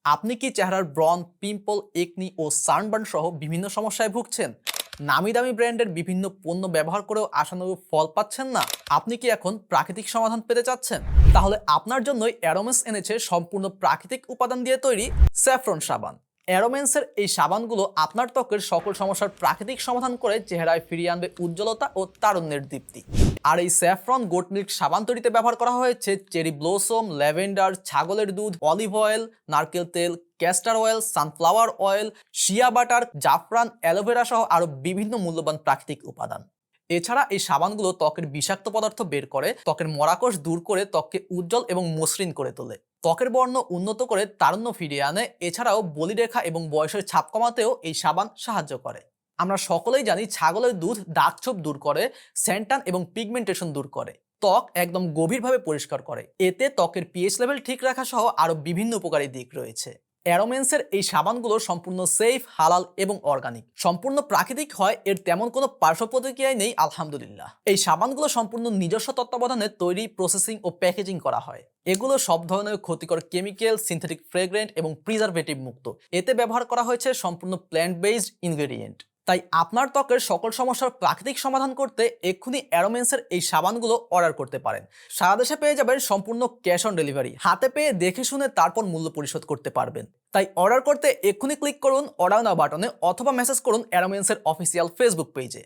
আপনি কি চেহারার ব্রণ, পিম্পল, একনি ও সানবার্ন সহ বিভিন্ন সমস্যায় ভুগছেন? নামি দামি ব্র্যান্ডের বিভিন্ন পণ্য ব্যবহার করেও আশানুরূপ ফল পাচ্ছেন না? আপনি কি এখন প্রাকৃতিক সমাধান পেতে চাচ্ছেন? তাহলে আপনার জন্যই অ্যারোমেন্স এনেছে সম্পূর্ণ প্রাকৃতিক উপাদান দিয়ে তৈরি স্যাফরন সাবান। অ্যারোমেন্সের এই সাবানগুলো আপনার ত্বকের সকল সমস্যার প্রাকৃতিক সমাধান করে চেহারায় ফিরিয়ে আনবে উজ্জ্বলতা ও তারুণ্যের দীপ্তি। আর এই স্যাফরন গোট মিল্ক সাবান তৈরিতে ব্যবহার করা হয়েছে চেরি ব্লসম, ল্যাভেন্ডার, ছাগলের দুধ, অলিভ অয়েল, নারকেল তেল, castor oil, sunflower oil, shea butter, জাফরান, অ্যালোভেরা সহ আরো বিভিন্ন মূল্যবান প্রাকৃতিক উপাদান। এছাড়া এই সাবানগুলো ত্বকের বিষাক্ত পদার্থ বের করে, ত্বকের মরাকোষ দূর করে ত্বককে উজ্জ্বল এবং মসৃণ করে তোলে, ত্বকের বর্ণ উন্নত করে তারুণ্য ফিরিয়ে আনে। এছাড়াও বলিরেখা এবং বয়সের ছাপ কমাতেও এই সাবান সাহায্য করে। আমরা সকলেই জানি ছাগলের দুধ দাগছোপ দূর করে, স্যান্টান এবং পিগমেন্টেশন দূর করে, ত্বক একদম গভীরভাবে পরিষ্কার করে। এতে ত্বকের পিএইচ লেভেল ঠিক রাখা সহ আরো বিভিন্ন উপকারী দিক রয়েছে। অ্যারোমেন্সের এই সাবানগুলো সম্পূর্ণ সেফ, হালাল এবং অর্গানিক, সম্পূর্ণ প্রাকৃতিক হয়, এর তেমন কোনো পার্শ্ব প্রতিক্রিয়াই নেই আলহামদুলিল্লাহ। এই সাবানগুলো সম্পূর্ণ নিজস্ব তত্ত্বাবধানে তৈরি, প্রসেসিং ও প্যাকেজিং করা হয়। এগুলো সব ধরনের ক্ষতিকর কেমিক্যাল, সিনথেটিক ফ্রেগ্রেন্ট এবং প্রিজারভেটিভ মুক্ত। এতে ব্যবহার করা হয়েছে সম্পূর্ণ প্ল্যান্ট বেসড ইনগ্রেডিয়েন্ট। তাই আপনার ত্বকের সকল সমস্যার প্রাকৃতিক সমাধান করতে এক্ষুনি অ্যারোমেন্সের এই সাবানগুলো অর্ডার করতে পারেন। সারা দেশে পেয়ে যাবেন সম্পূর্ণ ক্যাশ অন ডেলিভারি, হাতে পেয়ে দেখে শুনে তারপর মূল্য পরিশোধ করতে পারবেন। তাই অর্ডার করতে এক্ষুনি ক্লিক করুন অর্ডার নাও বাটনে অথবা মেসেজ করুন অ্যারোমেন্সের অফিসিয়াল ফেসবুক পেজে।